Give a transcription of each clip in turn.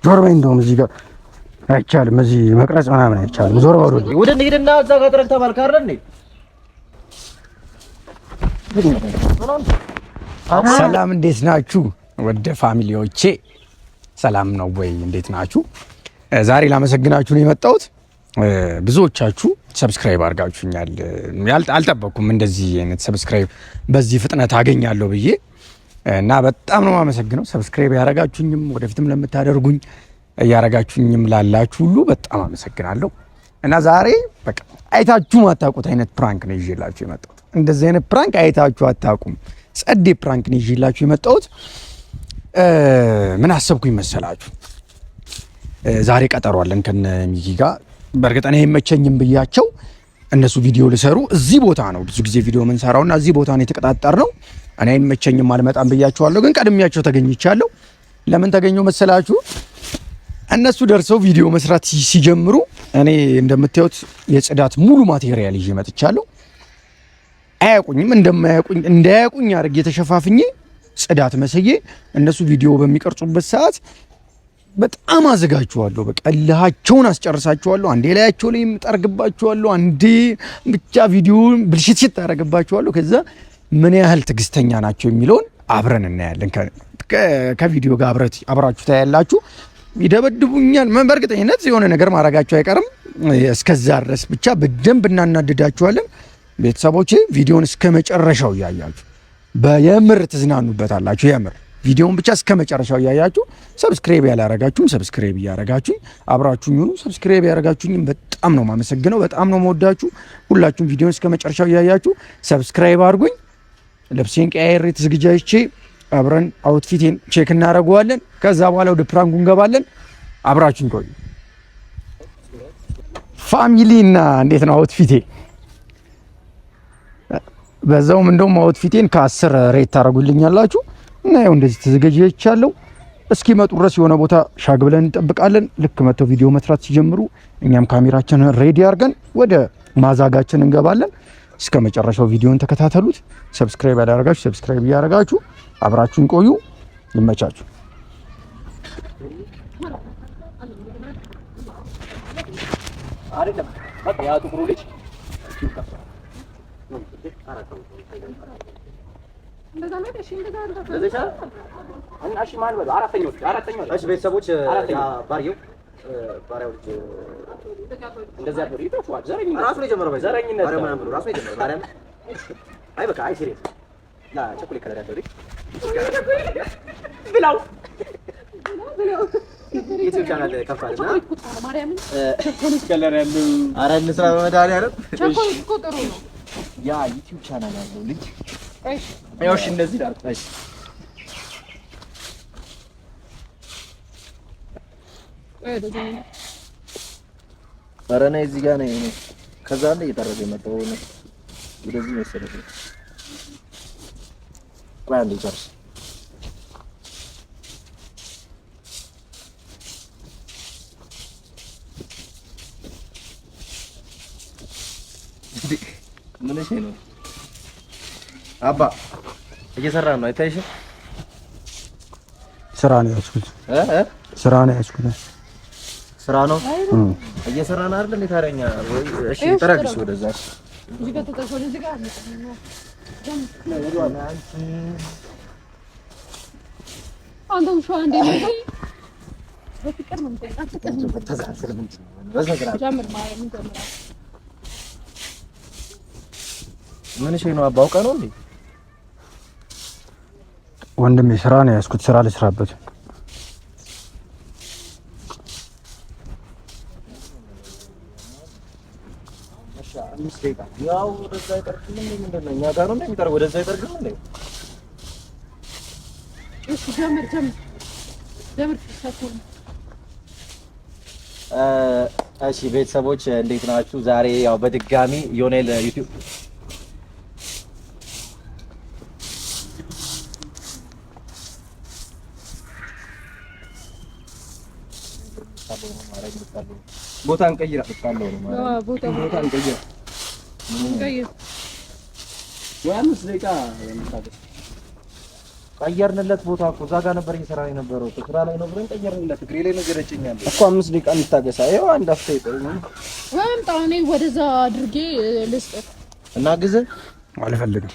ዞር በይ እንደውም እዚህ ጋር አይቻልም እዚህ መቅረጽ ምናምን አይቻልም ዞር በሉ ወደ እንሂድና እዛ ጋር ጥረን ተባልክ አይደል እንዴ ሰላም እንዴት ናችሁ ወደ ፋሚሊዎቼ ሰላም ነው ወይ እንዴት ናችሁ ዛሬ ላመሰግናችሁ ነው የመጣሁት ብዙዎቻችሁ ሰብስክራይብ አድርጋችሁኛል አልጠበቅኩም እንደዚህ አይነት ሰብስክራይብ በዚህ ፍጥነት አገኛለሁ ብዬ እና በጣም ነው የማመሰግነው ሰብስክራይብ ያረጋችሁኝም ወደፊትም ለምታደርጉኝ ያረጋችሁኝም ላላችሁ ሁሉ በጣም አመሰግናለሁ እና ዛሬ በቃ አይታችሁ ማታውቁት አይነት ፕራንክ ነው ይዤላችሁ የመጣሁት እንደዚህ አይነት ፕራንክ አይታችሁ አታውቁም ጸዴ ፕራንክ ነው ይዤላችሁ የመጣሁት ምን አሰብኩኝ መሰላችሁ ዛሬ ቀጠሮ አለን ከነ ሚኪ ጋር በርግጥ እኔ የመቸኝም ብያቸው እነሱ ቪዲዮ ሊሰሩ እዚህ ቦታ ነው ብዙ ጊዜ ቪዲዮ ምን ሰራውና እዚህ ቦታ ነው የተቀጣጠርነው እኔ የመቸኝም አልመጣም ብያቸዋለሁ ግን ቀድሚያቸው ተገኝቻለሁ ለምን ተገኘው መሰላችሁ እነሱ ደርሰው ቪዲዮ መስራት ሲጀምሩ እኔ እንደምታዩት የጽዳት ሙሉ ማቴሪያል ይዤ መጥቻለሁ አያቁኝም እንዳያቁኝ አድርጌ ተሸፋፍኜ ጽዳት መስዬ እነሱ ቪዲዮ በሚቀርጹበት ሰዓት በጣም አዘጋጅዋለሁ በቃ ለሃቸውን አስጨርሳቸዋለሁ አንዴ ላያቸው ላይ ጠርግባቸዋለሁ አንዴ ብቻ ቪዲዮ ብልሽት ታረጋባቸዋለሁ ከዛ ምን ያህል ትግስተኛ ናቸው የሚለውን አብረን እናያለን ከቪዲዮ ጋር አብራችሁ ታያላችሁ ይደበድቡኛል በእርግጠኝነት የሆነ ነገር ማድረጋቸው አይቀርም እስከዛ ድረስ ብቻ በደንብ እናናድዳችኋለን ቤተሰቦቼ ቪዲዮን እስከ መጨረሻው ያያችሁ በየምር ትዝናኑበታላችሁ የምር ቪዲዮን ብቻ እስከ መጨረሻው ያያችሁ ሰብስክራይብ ያላረጋችሁም ሰብስክራይብ ያረጋችሁኝ አብራችሁኝ ሁኑ ሰብስክራይብ ያረጋችሁኝ በጣም ነው ማመሰግነው በጣም ነው መወዳችሁ ሁላችሁም ቪዲዮን እስከ መጨረሻው ያያችሁ ሰብስክራይብ አድርጉኝ ልብሴን ቀያይሬ ተዘግጃጅቼ አብረን አውትፊቴን ቼክ እናደርገዋለን ከዛ በኋላ ወደ ፕራንኩ እንገባለን አብራችሁኝ ቆዩ ፋሚሊና እንዴት ነው አውትፊቴ በዛውም እንደውም አውትፊቴን ከ10 ሬት ታደርጉልኛላችሁ እና ያው እንደዚህ ተዘጋጅቻለሁ እስኪመጡ ድረስ የሆነ ቦታ ሻግ ብለን እንጠብቃለን ልክ መተው ቪዲዮ መስራት ሲጀምሩ እኛም ካሜራችንን ሬዲ አድርገን ወደ ማዛጋችን እንገባለን እስከ መጨረሻው ቪዲዮን ተከታተሉት ሰብስክራይብ ያደረጋችሁ ሰብስክራይብ ያደረጋችሁ አብራችሁን ቆዩ ይመቻችሁ አይደለም በቃ ያ ጥቁሩ ልጅ እንደዛ ነው እሺ እንደዛ እና እሺ ማን በለው አራተኛው እሺ ቤተሰቦች ያ ባሪው ልጅ እንደዛ ያደሩ ይተፋዋል ዘረኝነት ራሱ ነው የጀመረው ዘረኝነት ባሪው ምናምን ብሎ ራሱ ነው የጀመረው ባሪው አይ በቃ አይ ሲሪየስ ላ ቸኮሌ ከለር ያደሩ ብላው ዩቲዩብ ቻናል ከፍታልና ማርያምን ቸኮሌ ከለር ያለው አረ እንስራ በመድኃኒዓለም ቸኮሌ እኮ ጥሩ ነው ያ ዩቲዩብ ቻናል ያለው ልጅ እሺ ያውሽ እንደዚህ ዳር እሺ ኧረ ነይ እዚህ ጋር ነይ ከዛ ላይ እየጠረገ የመጣው ነው ወደዚህ መሰለኝ ቆይ አንዴ ጨርስ ምን እሺ ነው አባ እየሰራ ነው አይታይሽም ስራ ነው ያስኩት ስራ ነው እየሰራ ነው አይደል እንዴ ታረኛ እሺ ተራግሽ ወደዛ እዚህ ጋር ተጠቅሶ እዚህ ጋር አንተም ሸዋ እንደምታይ በፍቅር ነው የምትጠይቃት ተዛዝለ ምን ነው ጀምር ማለት ምን ጀምራ ምን እሺ ነው አባውቀ ነው እንዴ ወንድሜ ስራ ነው ያስኩት ስራ ልስራበት ያው ወደዛ ይቀርክልኝ ምንድነው እኛ ጋር ነው እንደሚቀርብ ወደዛ ይቀርክልኝ እንዴ እሺ ጀምር እሺ ቤተሰቦች እንዴት ናችሁ ዛሬ ያው በድጋሚ ዮኔል ዩቲዩብ ቦታን ቀይራ ተጣለው ነው ማለት ቦታን ቀይራ ቀይራ ያንስ ደቂቃ የምታገስ ቀየርንለት ቦታ እኮ እዛ ጋር ነበር እየሰራ የነበረው ስራ ላይ ነው ብለን ቀየርንለት እግሬ ላይ ነገር እጨኛለሁ እኮ 5 ደቂቃ እንታገሳ ይኸው አንድ አፍታ ይጠሩኝ ወንጣ እኔ ወደዛ አድርጌ ልስጥ እና ግዘ አልፈልግም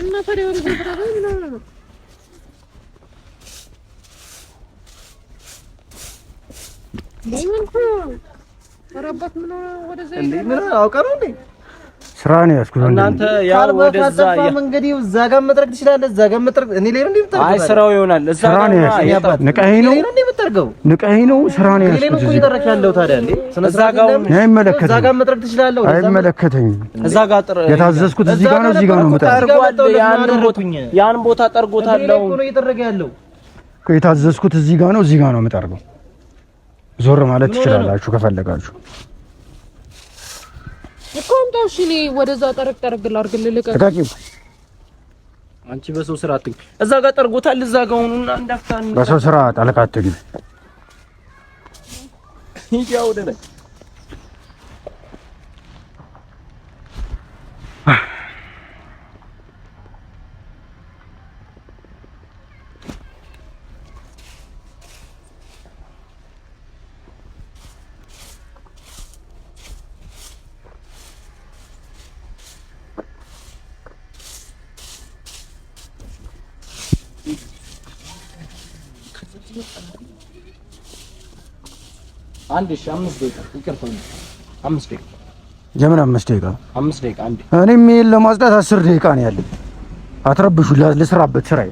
እና ታዲያ ወደ ዘፈራ ነው ለምን ወራባት ምን ወደዛ እንዴ ምን አውቀው እንዴ ስራ ነው ያስኩት እናንተ ያው ወደዛ መንገድ እዛ ጋር መጥረግ ትችላለህ እዛ ጋር መጥረግ እኔ ላይ ነው እንደምታርገው አይ ስራው ይሆናል እዛ ጋር ንቀሄ ነው እንደምታርገው ንቀሄ ነው ስራ ነው ያስኩት እኔ ነው እየተረክ ያለው ታዲያ እንዴ እዛ ጋር አይመለከተኝም እዛ ጋር መጥረግ ትችላለህ አይመለከተኝም እዛ ጋር የታዘዝኩት እዚህ ጋር ነው እዚህ ጋር ነው መጣርገው ያን ቦታ ጠርጎታለሁ እኮ ነው እየተረገ ያለው የታዘዝኩት እዚህ ጋር ነው እዚህ ጋር ነው መጣርገው ዞር ማለት ትችላላችሁ ከፈለጋችሁ እኮ እንደውሽ እኔ ወደዛ ጠረቅ ላርግልህ ልቀቅ አንቺ በሰው ስራ አትግቢ እዛ ጋር ጠርጎታል እዛ ጋር ሆኑና እንዳፍታን በሰው ስራ ጣልቃ አትግቢ ይያው ደለ አንድ 5 ደቂቃ ይቀርፋል 5 ደቂቃ የምን 5 ደቂቃ 5 ደቂቃ አንዴ እኔም ይሄን ለማጽዳት 10 ደቂቃ ነው ያለኝ አትረብሹ ልስራበት ስራዬ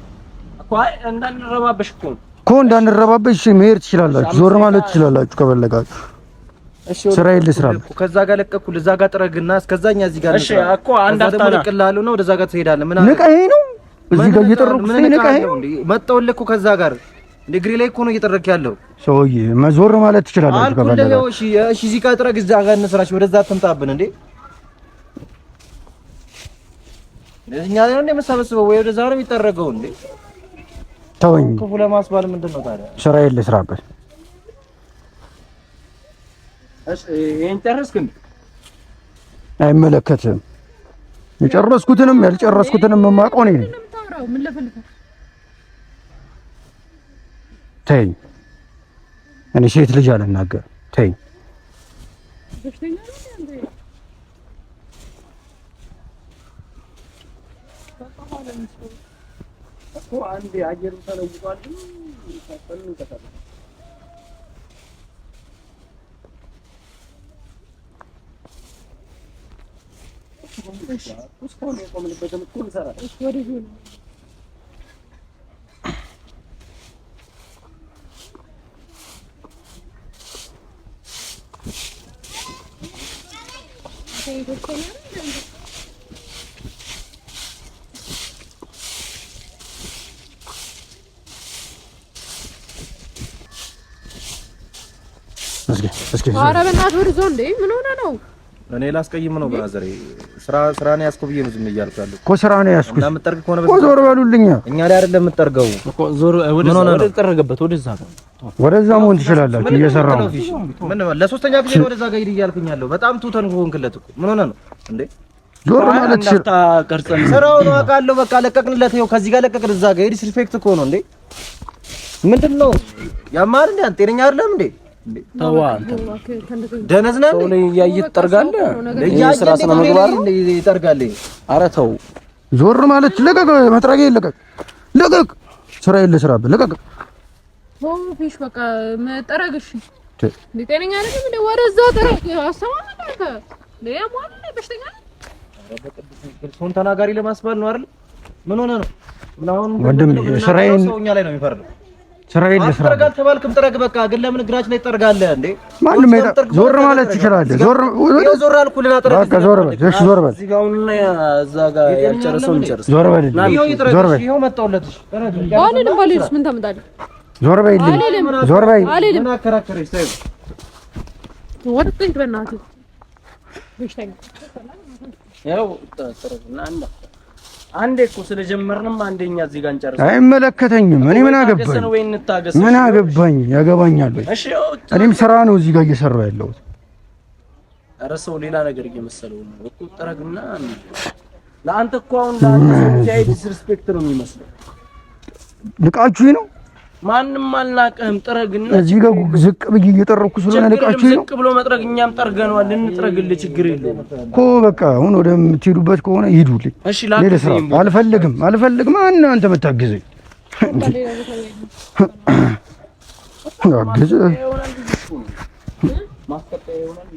እኮ እንዳንረባበሽ እኮ እንዳንረባበሽ መሄድ ትችላላችሁ ዞር ማለት ትችላላችሁ ከፈለጋችሁ እሺ ስራዬ ልስራበት ከዛ ጋር ለቀኩ ለዛ ጋር ጥረግና እስከዛኛ እዚህ ጋር እሺ እኮ አንድ አፍታ ለቅላሉ ነው ወደዛ ጋር ትሄዳለህ ምን ንቀሄ ነው እዚህ ጋር እየጠረኩ ንቀሄ ነው መጣውልህ እኮ ከዛ ጋር ዲግሪ ላይ እኮ ነው እየጠረክ ያለው ሰውዬ መዞር ማለት ትችላላችሁ ከፈለጋችሁ እሺ እሺ እዚህ ጋር ጥረግ እዛ ጋር እንስራሽ ወደዛ አትምጣብን እንዴ ለኛ ላይ ነው እንደምሰበስበው ወይ ወደዛ ነው የሚጠረገው እንዴ ተወኝ ክፉ ለማስባል ምንድነው ታዲያ ስራዬ ልስራበት እሺ ይሄን ጨረስክ እንዴ አይመለከትም የጨረስኩትንም ያልጨረስኩትንም የማውቀው ነኝ ምን ለፈልፈ ተይ እኔ ሴት ልጅ አልናገር ተይ እኮ አንዴ አየሩ ተለውጧል ተፈንከታል እሱ ነው የቆምንበት እኮ እንሰራለን እሺ ወደ ዚህ እስኪ ኧረ በእናትህ ወደ ዞን እንዴ ምን ሆነ ነው እኔ ላስቀይም ነው ብራዘር ስራ ነው ያስኩ ብዬ ነው ዝም እያልኩ ያለው እኮ ስራ ነው ያስኩ እና የምትጠርግ ከሆነ እኮ ዞር በሉልኝ እኛ ላይ አይደለም የምትጠርገው እኮ ዞር ወደ ተጠረገበት ወደዛ መሆን ትችላላችሁ እየሰራው ነው ምን ለሶስተኛ ጊዜ ነው ወደዛ ጋር ሂድ እያልኩኝ ያለው በጣም ቱተን ሆንክለት እኮ ምን ሆነ ነው እንዴ ዞር ማለት ትችላለህ ስራው ነው አውቃለሁ በቃ ለቀቅንለት ይኸው ከዚህ ጋር ለቀቅን እዛ ጋር ዲስሪስፔክት እኮ ነው እንዴ ምንድነው ያማል እንዴ አንተ ጤነኛ አይደለም እንዴ ተዋ ደነዝ ነህ ሰው ላይ ያይት ጠርጋለህ ለየስራ ስነ ምግባር ይጠርጋለህ ኧረ ተው ዞር ማለት ለቀቅ መጥረጊያ ለቀቅ ስራ የለስራብ ለቀቅ ፊሽ በቃ መጠረግሽ ጤነኛ አይደለም እንዴ ወደዛ ጠረግ አሰማመጣከ ለያማል በሽተኛ ሶን ተናጋሪ ለማስባል ነው አይደል ምን ሆነ ነው ምናውን ወንድም ስራዬን ሰውኛ ላይ ነው የሚፈርደው ስራዬን ልስራ ጠርጋል ተባልክም ጠረግ በቃ ግን ለምን እግራች ላይ ጠርጋለህ እንዴ ማንም ዞር ማለት ትችላለህ ዞር አልኩልና ጠረግ በቃ ዞር በል እሺ ዞር በል እዚህ ጋርና እዛ ጋር ያልጨረሰው እንጨርስ ዞር በል ዞር በል ይሄው መጣውለትሽ ባልን ባልስ ምን ታመጣለህ ዞር በል ዞር በል ምን አከራከረሽ ታዩ ወጥተህ በእናትህ በሽተኛ ያው ጠረግና አንዴ እኮ ስለጀመርንም አንደኛ እዚህ ጋር እንጨርስ አይመለከተኝም እኔ ምን አገባኝ ያገባኛል ወይ እሺ እኔም ስራ ነው እዚህ ጋር እየሰራሁ ያለሁት ኧረ ሰው ሌላ ነገር እየመሰለው ነው እኮ ጠረግና ለአንተ እኮ አሁን ለአንተ ሰው ሲያይ ዲስሪስፔክት ነው የሚመስለው። ንቃችሁ ነው ማንም አልናቀህም። ጥረግና እዚህ ጋር ዝቅ ብዬ እየጠረኩ ስለሆነ ንቃችሁ ነው። ዝቅ ብሎ መጥረግ እኛም ጠርገነዋል። እንጥረግልህ ችግር የለውም እኮ በቃ አሁን ወደምትሄዱበት ከሆነ ሂዱልኝ። እሺ ላክልኝ። አልፈልግም ማን አንተ መታገዘኝ አገዘ ማስቀጠያ ይሆናል።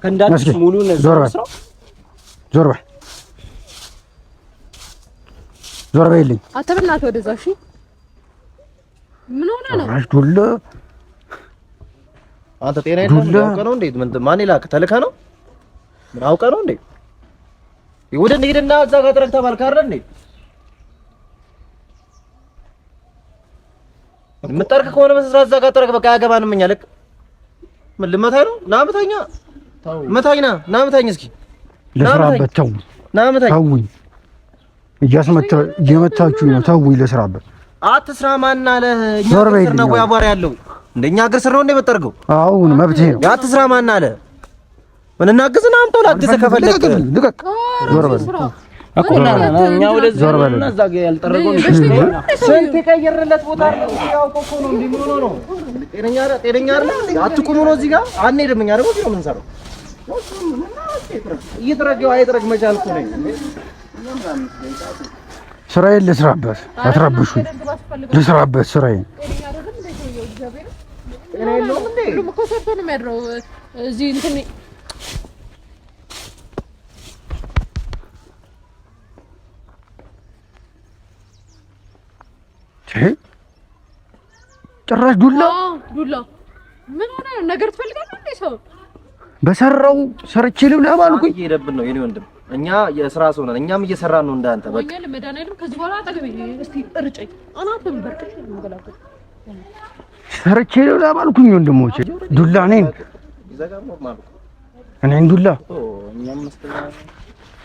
ከእንዳትሽ ሙሉ ነው። ዞር በል በልኝ። አተበናት ወደዛ። እሺ ምን ሆነ ነው? አራሽ ዱላ አንተ ጤና የለም ነው እንዴ? ማን ይላክ ተልከህ ነው? ምን አውቀህ ነው እንዴ? ወደ እንሂድና እዛ ጋር ጥረግ ተባልክ አይደል እንዴ? የምትጠርቅ ከሆነ በስራት እዛ ጋር ጥረግ። በቃ ያገባንም እኛ ልክ ምን ልመታኝ ነው? ና ምታኛ መታኝ ና ምታኝ እስኪ ለስራበት ተው ና ምታኝ ተውኝ። እየመታችሁ ነው። ተውኝ ለስራበት አትስራ። ማን አለ? እኛ ግር ነው ያባር ያለው እንደኛ ግር ስር ነው እንደምትጠርገው። አሁን መብቴ ነው። አትስራ። ማን አለ? ምን እናግዝና አምጣው ላግዘህ ከፈለክ ልቀቅ። ዞር በል አቆና እኛ ወደዛ እና እዛ ጋር ያልጠረገው ስንት የቀየረለት ቦታ ነው። ያው ኮኮ ነው እንዲምሮ ነው። ጤነኛ አይደል? አትቁሙ ነው እዚህ ጋር አንሄድም። እኛ ደግሞ እዚህ ነው የምንሰራው። እየተረገው አይተረግ መቻል እኮ ነው። ስራዬን ልስራበት። አትረብሹኝ። ልስራበት ስራዬን። ጤና የለውም እንዴ? ሁሉም እኮ ሰርቶ ነው የሚያድረው እዚህ እንትን ጭራሽ ዱላ ምን ሆነ? ነገር ትፈልጋለህ እንዴ? ሰው በሰራው ሰርቼ ልብላ ባልኩኝ እየሄደብን ነው የኔ ወንድም። እኛ የሥራ ሰው ነን። እኛም እየሰራን ነው እንዳንተ። በቃ ወንጌል መድኃኒዓለም ከዚህ በኋላ አጠገቤ እስቲ እርጨኝ። አናትም በርቅሽ እንበላበት ሰርቼ ልብላ ባልኩኝ ወንድሞቼ ዱላ እኔን ዱላ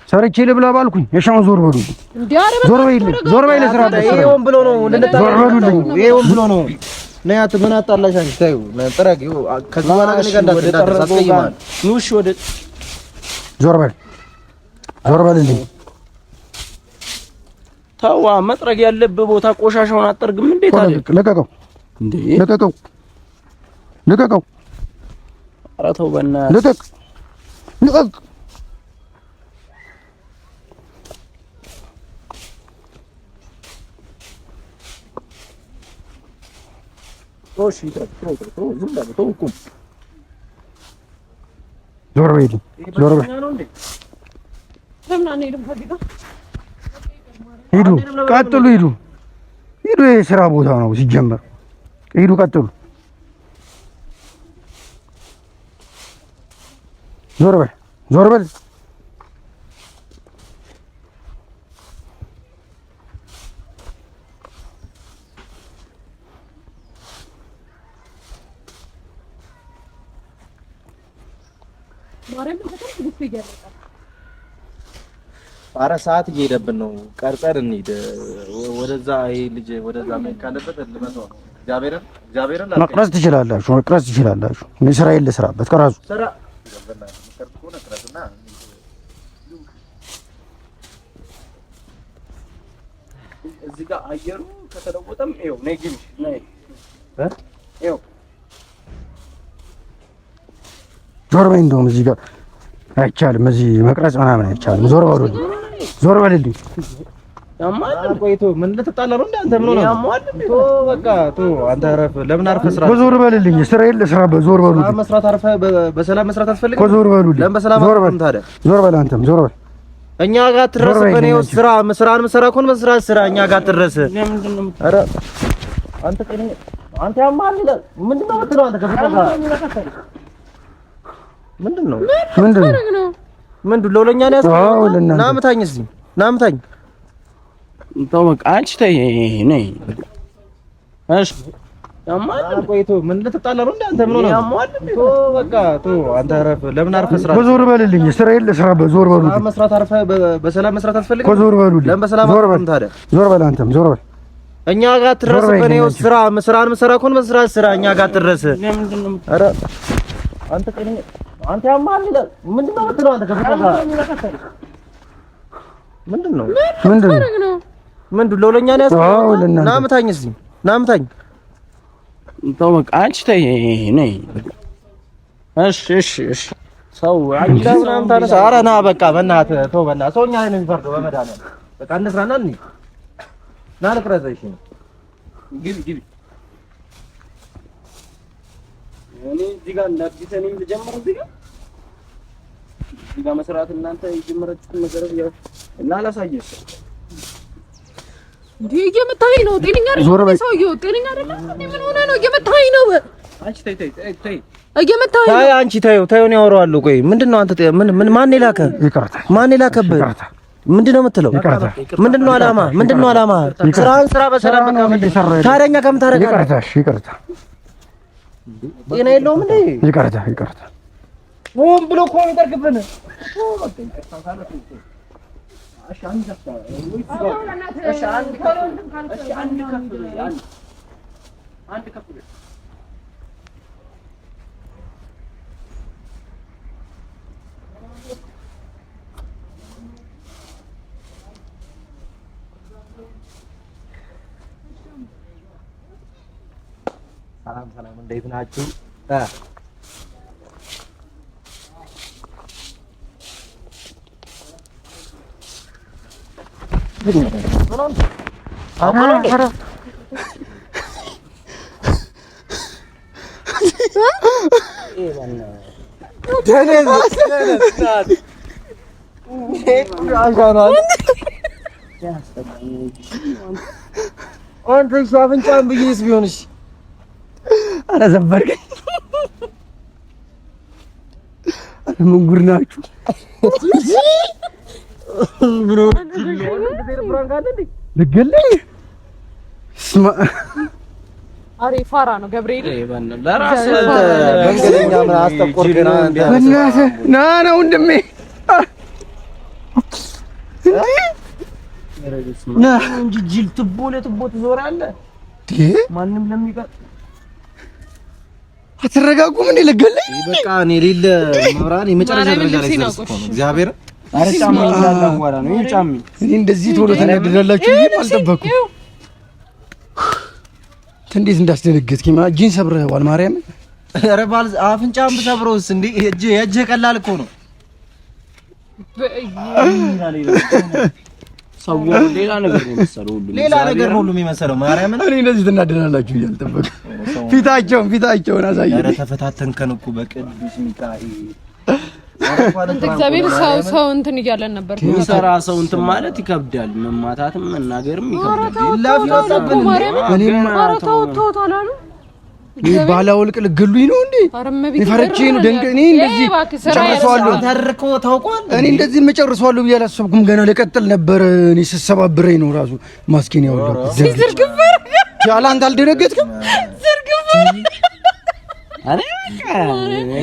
ሰርቼ ልብላ ባልኩኝ የሻውን ዞር በሉ። ዞር በይ ለስራበት። ይሄውን ብሎ ነው ዞር በሉልኝ። ይሄውን ብሎ ነው ነያት ምን አጣላሽ አንቺ? ታዩ ጥረግ። ከዚህ በኋላ ግን እንዳትዳደስ አስቀይማል። ኑሽ ወደ ዞር በልልኝ። ተዋ መጥረግ ያለብህ ቦታ ቆሻሻውን አጠርግም። እንዴት አለ? ለቀቀው እንዴ! ለቀቀው። ኧረ ተው በእናትህ ልቀቅ። ኦሺ ተው ዝም ብለህ ተው እኮ ዞር በይ። ለምን አንሄድም? ከዚህ ጋር ሂዱ፣ ቀጥሉ። ሂዱ። የሥራ ቦታ ነው ሲጀመር። ሂዱ፣ ቀጥሉ። ዞር በል። ኧረ ሰዓት እየሄደብን ነው። ቀርጸን እንሂድ ወደዛ። ይሄ ልጅ ወደዛ ካለበት ልመጣው ነው። እግዚአብሔርን መቅረጽ ትችላላችሁ። እኔ ስራዬን ልስራበት። ቀራጹ ስራ እዚህ ጋር አየሩ ከተለወጠም ይኸው ነይ ግቢ ነይ ይኸው ዞር በይ። እንደውም እዚህ ጋር አይቻልም። እዚህ መቅረጽ ምናምን አይቻልም። ዞር በልልኝ። ያማል ቆይቶ ምን ልትጣላ ነው? እንዳንተ ምን ሆነ? ያማል ቶ በቃ ቶ አንተ አረፍ። ለምን አርፈህ ስራ? ዞር በልልኝ። ስራዬን ልስራበት። ዞር በሉልኝ። መስራት አርፈህ በሰላም መስራት አትፈልግም? ዞር በሉልኝ። ለምን በሰላም አትፈልግም ታዲያ? ዞር በል አንተም ዞር በል። እኛ ጋር ትረስ። በኔው ስራን መሰራ ኮን መስራት ስራ እኛ ጋር ትረስ። ኧረ አንተ ከኔ አንተ ያማል። ምንድነው የምትለው አንተ? ከፈታ ምንድነው ለውለኛ ነው ያስቀመጠው? ናምታኝ እስኪ ናምታኝ። ተው በቃ አንቺ ተይ ነይ። እሺ ያማል ቆይቶ ምን ልትጣላ ነው? እንዳንተ ምን ሆነ? ያማል ቶ በቃ ቶ አንተ አረፍ። ለምን አርፈህ ስራ? ዞር በልልኝ። ስራዬን ልስራበት። ዞር በሉልኝ። መስራት አርፈህ በሰላም መስራት አትፈልግም? ዞር በሉልኝ። ለምን በሰላም አትፈልግም ታዲያ? ዞር በል አንተም ዞር በል። እኛ ጋር ትረስ። በኔው ስራን መሰራ ኮን መስራት ስራ እኛ ጋር ትረስ። ኧረ አንተ ከኔ አንተ ያማል ምንድነው የምትለው አንተ ምንድነው ለውለኛ ነው ያስቀው ናምታኝ እስቲ ናምታኝ ተው በቃ አንቺ ተይ ነይ እሺ ሰው አንቺ ምናምን ታነሳ ኧረ ና በቃ በእናትህ ተው በእናትህ ሰውኛ ላይ ነው የሚፈርደው በመድኃኒዓለም በቃ እንስራና እንሂድ ና ልቅረጽህ እሺ ግቢ እኔ እዚህ ጋር እንዳትሰኔ ልጀምር እዚህ ጋር መስራት እናንተ የጀመራችሁት ነገር ያው እና ላሳየሽ እንዴ እየመታኸኝ ነው ጤነኛ አይደለም ሰውዬው ጤነኛ አይደለም ምን ሆነ ነው እየመታኸኝ ነው አንቺ ተይ እየመታኸኝ ነው አንቺ ተይው ነው ያወራዋለሁ ቆይ ምንድነው አንተ ምን ማን ይላከህ ማን ይላከብህ ምንድነው የምትለው ምንድነው ዓላማ ስራህን ስራ በሰላም በቃ ታረኛ ከምን ታረጋለህ ይቅርታ ጤና የለውም እንዴ ይቅርታ ሆን ብሎ እኮ ነው የሚጠርግብን እሺ አንድ ከፍ ሰላም እንዴት ናችሁ? ኧረ ዘበርከኝ ምን ጉድ ናችሁ ብሎ ልገለኝ አሬ ፋራ ነው ገብርኤል ለራስ መንገደኛ ምን አስጠቆርከና ና ወንድሜ ና እንጂ ጅል ትቦ ለትቦ ትዞራለህ ማንም ለሚቀር አትረጋጉም እንዴ ልገለኝ በቃ እኔ ሌለ መብራን የመጨረሻ ደረጃ ላይ ደርሰው እግዚአብሔር አረጫም እንዳላዋራ ነው ይጫም እኔ እንደዚህ ቶሎ ተነደዳላችሁ ይሄ አልጠበኩም እንዴት እንዳስደነገጥከኝ እጅን ሰብረዋል ማርያም ኧረ ባል አፍንጫም ብሰብረውስ እንዴ የእጅ ቀላል እኮ ነው ሰው ሌላ ነገር ነው የሚመስለው ሁሉ የሚመስለው ማርያም እኔ እንደዚህ ተናደዳላችሁ እያልጠበቅ ፊታቸውን አሳየኝ ኧረ ተፈታተንከን እኮ በቅዱስ ሚካኤል እግዚአብሔር ሰው እንትን እያለን ነበር ሰራ ሰው እንትን ማለት ይከብዳል መማታትም መናገርም ይከብዳል ላፊያታብን እኔም ተው ታላሉ ባላወልቅ ልገሉኝ ነው እንዴ ይፈርቼ ነው ደንገኔ እንደዚህ ጨርሰዋለሁ ታርኮ ታውቋል እኔ እንደዚህ መጨርሰዋለሁ ብዬ አላሰብኩም ገና ለቀጥል ነበር እኔ ስሰባብረኝ ነው ራሱ ማስኪን ያወለው ዝርግፈር ያላንተ አልደረገጥክም ዝርግፈር አረ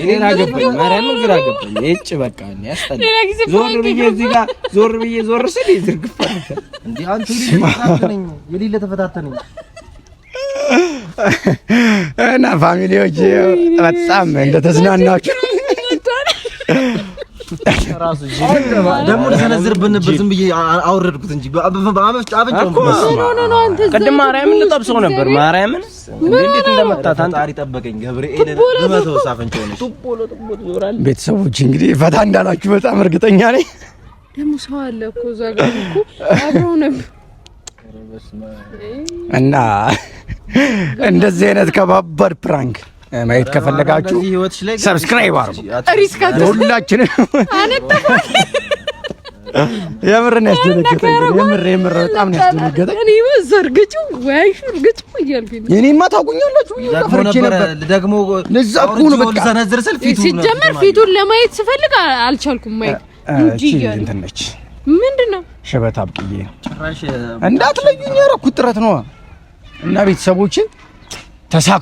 ሌላ ገባኝ ማርያም ግራ ገባኝ እጭ በቃ እኔ ያስጠላ ዞር ብዬ ስል ዝርግፈር እንዴ አንተ የሌለ ተፈታተነኝ እና ፋሚሊዎች በጣም እንደተዝናናችሁ ራሱ ደግሞ ተነዝርብን ዝም ብዬ አወረድኩት እንጂ አብንጫው ነው አንተ ቅድም ማርያምን ልጠብሰው ነበር ማርያምን እንዴት እንደመጣት አንጣሪ ጠበቀኝ ገብርኤልን በመተው ሳፈንጨው ነው ዞራል ቤተሰቦች እንግዲህ ፈታ እንዳላችሁ በጣም እርግጠኛ ነኝ ደግሞ ሰው አለ እኮ እዛ ጋር እኮ አብረው ነበር እና እንደዚህ አይነት ከባባድ ፕራንክ ማየት ከፈለጋችሁ ሰብስክራይብ አድርጉ ሁላችንም የምር ነው ያስደነገጠኝ የምር በጣም ነው ያስደነገጠኝ እኔ ዘርግጩ ወይ ሽርግጩ እያልኩኝ እኔማ ታውቁኛላችሁ ፈርቼ ነበር ደግሞ ለዛኩ ነው በቃ ሰነዝር ስል ሲጀመር ፊቱን ለማየት ስፈልግ አልቻልኩም ማየት እንጂ እንትን ነች ምንድነው ሸበት አብቅዬ ጭራሽ እንዳትለዩኝ ያረኩት ጥረት ነው እና ቤተሰቦችን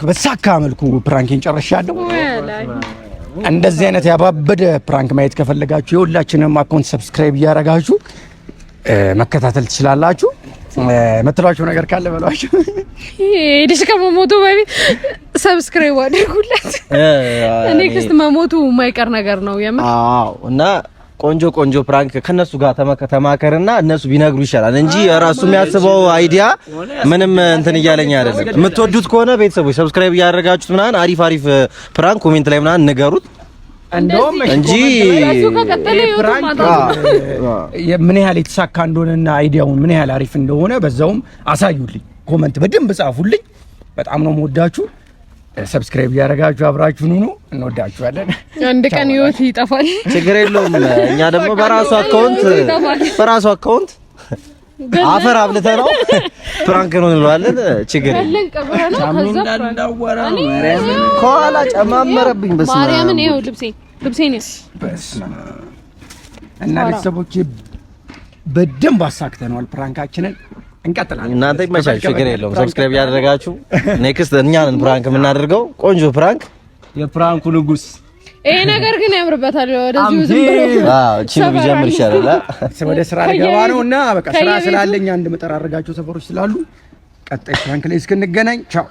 በተሳካ መልኩ ፕራንኬን ጨርሻለሁ እንደዚህ አይነት ያባበደ ፕራንክ ማየት ከፈለጋችሁ የሁላችንም አካውንት ሰብስክራይብ እያደረጋችሁ መከታተል ትችላላችሁ የምትሏቸው ነገር ካለ በሏቸው። ሄድሽ ከመሞቱ በፊት ሰብስክራይብ አድርጉለት። ኔክስት መሞቱ የማይቀር ነገር ነው የምር። አዎ እና ቆንጆ ፕራንክ ከነሱ ጋር ተማከርና እነሱ ቢነግሩ ይሻላል እንጂ ራሱ የሚያስበው አይዲያ ምንም እንትን እያለኝ አይደለም። የምትወዱት ከሆነ ቤተሰቦች ሰብስክራይብ እያደረጋችሁት ምናምን አሪፍ ፕራንክ ኮሜንት ላይ ምናምን ንገሩት እንጂ ምን ያህል የተሳካ እንደሆነና አይዲያውን ምን ያህል አሪፍ እንደሆነ በዛውም አሳዩልኝ። ኮሜንት በደንብ ጻፉልኝ። በጣም ነው የምወዳችሁ። ሰብስክራይብ እያደረጋችሁ አብራችሁን ሁኑ። እንወዳችኋለን። አንድ ቀን ህይወት ይጠፋል፣ ችግር የለውም። እኛ ደግሞ በራሱ አካውንት አፈር አብልተ ነው ፕራንክ ነው እንለዋለን። ችግር የለም። ከኋላ ጨማመረብኝ ማርያምን። ይኸው ልብሴን እና ቤተሰቦቼ በደንብ አሳክተነዋል ፕራንካችንን። እንቀጥላለን። እናንተ ይመቻችሁ፣ ችግር የለውም። ሰብስክራይብ ያደረጋችሁ ኔክስት እኛ ነን ፕራንክ የምናደርገው። ቆንጆ ፕራንክ፣ የፕራንኩ ንጉስ። ይሄ ነገር ግን ያምርበታል። ወደዚህ ዝም ብሎ እቺ ቢጀምር ይሻላል። ወደ ስራ ልገባ ነውና በቃ ስራ ስላለኝ አንድ መጠራረጋቸው ሰፈሮች ስላሉ ቀጣይ ፕራንክ ላይ እስክንገናኝ ቻው።